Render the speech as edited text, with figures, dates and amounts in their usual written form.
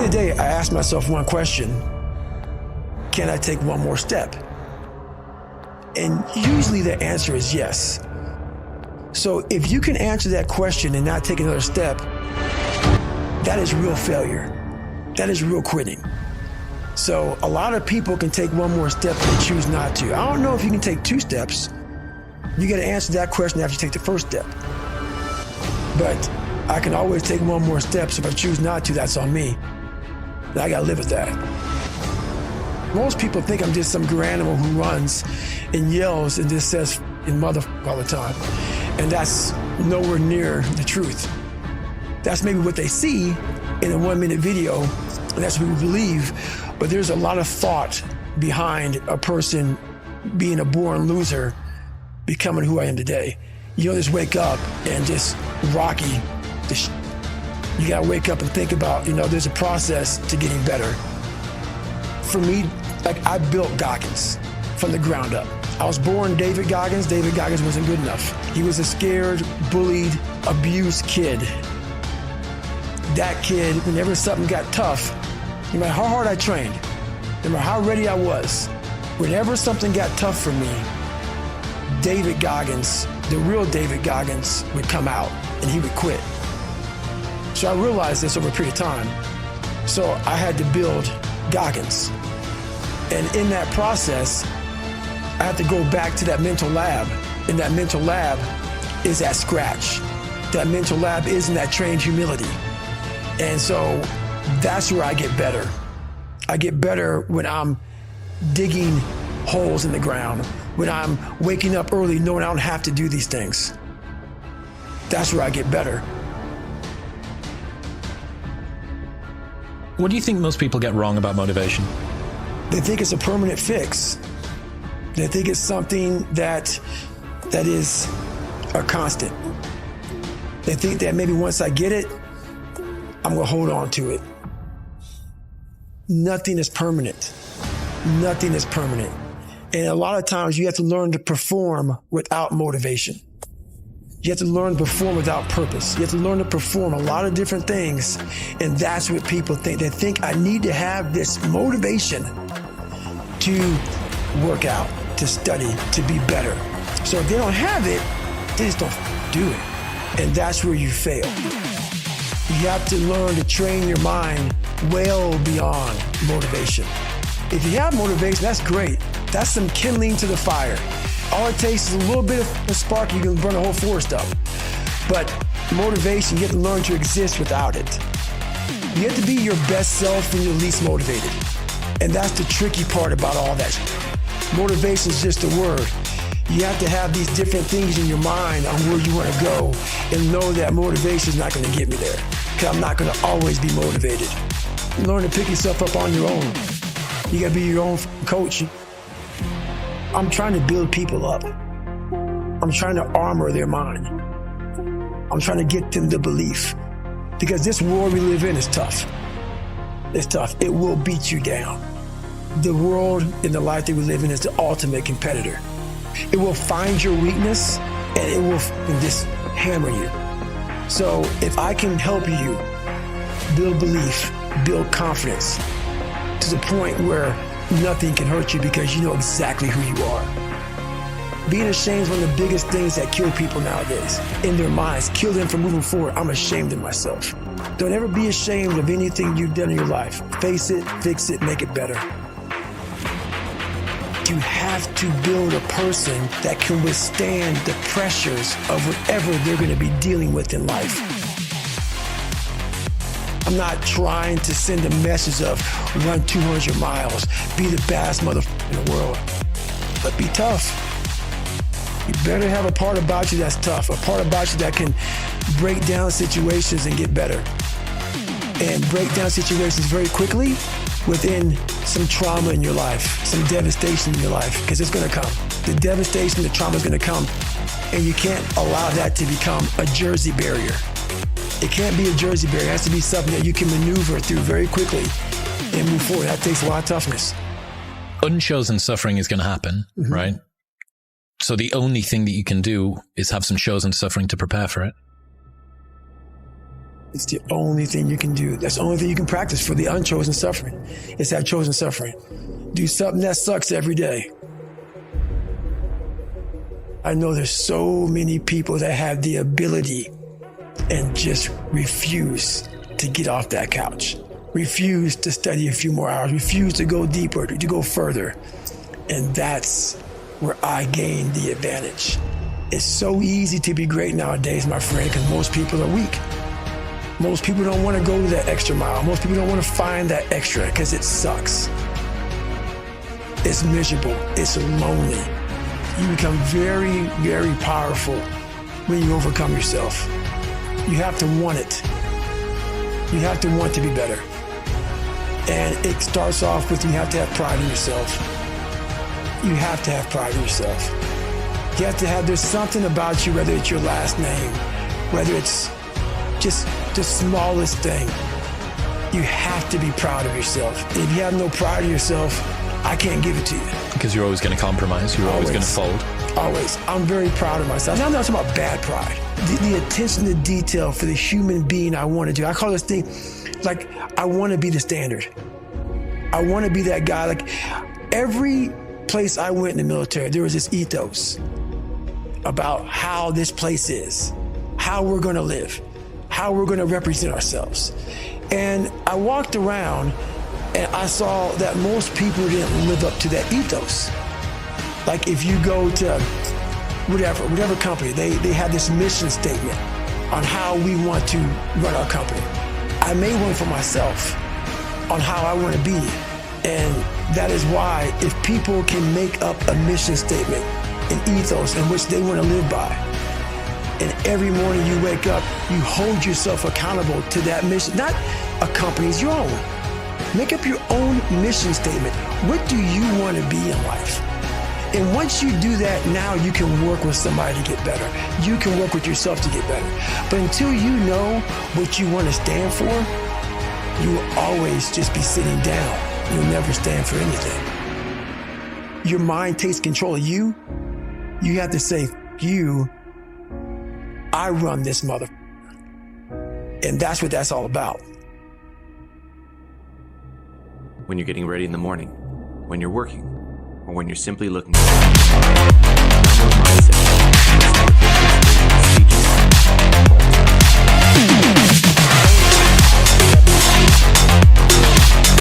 end of the day, I ask myself one question: can I take one more step? And usually the answer is yes. So if you can answer that question and not take another step, that is real failure. That is real quitting. So a lot of people can take one more step and they choose not to. I don't know if you can take 2 steps. You got to answer that question after you take the first step. But I can always take one more step. So if I choose not to, that's on me. I got to live with that. Most people think I'm just some animal who runs and yells and just says in mother all the time. And that's nowhere near the truth. That's maybe what they see in a 1-minute video, and that's what we believe. But there's a lot of thought behind a person being a born loser, becoming who I am today. You don't just wake up and just rocky. You gotta wake up and think about, there's a process to getting better. For me, I built Goggins from the ground up. I was born David Goggins. David Goggins wasn't good enough. He was a scared, bullied, abused kid. That kid, whenever something got tough, no matter how hard I trained, no matter how ready I was, whenever something got tough for me, David Goggins, the real David Goggins, would come out and he would quit. So I realized this over a period of time. So I had to build Goggins. And in that process, I had to go back to that mental lab. And that mental lab is at scratch. That mental lab is in that trained humility. And so that's where I get better. I get better when I'm digging holes in the ground, when I'm waking up early knowing I don't have to do these things. That's where I get better. What do you think most people get wrong about motivation? They think it's a permanent fix. They think it's something that is a constant. They think that maybe once I get it, I'm gonna hold on to it. Nothing is permanent. Nothing is permanent. And a lot of times you have to learn to perform without motivation. You have to learn to perform without purpose. You have to learn to perform a lot of different things. And that's what people think. They think I need to have this motivation to work out, to study, to be better. So if they don't have it, they just don't do it. And that's where you fail. You have to learn to train your mind well beyond motivation. If you have motivation, that's great. That's some kindling to the fire. All it takes is a little bit of a spark, you can burn a whole forest up. But motivation, you have to learn to exist without it. You have to be your best self when you're least motivated. And that's the tricky part about all that. Motivation is just a word. You have to have these different things in your mind on where you want to go and know that motivation is not going to get me there. Because I'm not going to always be motivated. You learn to pick yourself up on your own. You got to be your own coach. I'm trying to build people up. I'm trying to armor their mind. I'm trying to get them the belief. Because this world we live in is tough. It's tough. It will beat you down. The world and the life that we live in is the ultimate competitor. It will find your weakness and it will just hammer you. So if I can help you build belief, build confidence to the point where nothing can hurt you because you know exactly who you are. Being ashamed is one of the biggest things that kill people nowadays in their minds, kill them from moving forward. I'm ashamed of myself. Don't ever be ashamed of anything you've done in your life. Face it, fix it, make it better. You have to build a person that can withstand the pressures of whatever they're going to be dealing with in life. I'm not trying to send a message of run 200 miles, be the baddest motherfucker in the world, but be tough. You better have a part about you that's tough, a part about you that can break down situations and get better. And break down situations very quickly within some trauma in your life, some devastation in your life, because it's going to come. The devastation, the trauma is going to come, and you can't allow that to become a Jersey barrier. It can't be a Jersey barrier. It has to be something that you can maneuver through very quickly and move forward. That takes a lot of toughness. Unchosen suffering is going to happen, right? So the only thing that you can do is have some chosen suffering to prepare for it. It's the only thing you can do. That's the only thing you can practice for the unchosen suffering. It's that chosen suffering. Do something that sucks every day. I know there's so many people that have the ability and just refuse to get off that couch, refuse to study a few more hours, refuse to go deeper, to go further. And that's where I gain the advantage. It's so easy to be great nowadays, my friend, because most people are weak. Most people don't want to go that extra mile. Most people don't want to find that extra because it sucks. It's miserable. It's lonely. You become very, very powerful when you overcome yourself. You have to want it. You have to want to be better. And it starts off with you have to have pride in yourself. You have to have pride in yourself. You have to have, there's something about you, whether it's your last name, whether it's just the smallest thing. You have to be proud of yourself. If you have no pride in yourself, I can't give it to you. Because you're always going to compromise. You're always going to fold. Always. I'm very proud of myself. Now I'm not talking about bad pride. The attention to detail for the human being I want to do. I call this thing, like, I want to be the standard. I want to be that guy. Like, every place I went in the military, there was this ethos about how this place is, how we're going to live, how we're going to represent ourselves. And I walked around and I saw that most people didn't live up to that ethos. Like, if you go to whatever company, they have this mission statement on how we want to run our company. I made one for myself on how I want to be. And that is why, if people can make up a mission statement, an ethos in which they want to live by, and every morning you wake up, you hold yourself accountable to that mission, not a company's, your own. Make up your own mission statement. What do you want to be in life? And once you do that, now you can work with somebody to get better. You can work with yourself to get better. But until you know what you want to stand for, you will always just be sitting down. You'll never stand for anything. Your mind takes control of you. You have to say, you, I run this mother. And that's what that's all about. When you're getting ready in the morning, when you're working, or when you're simply looking at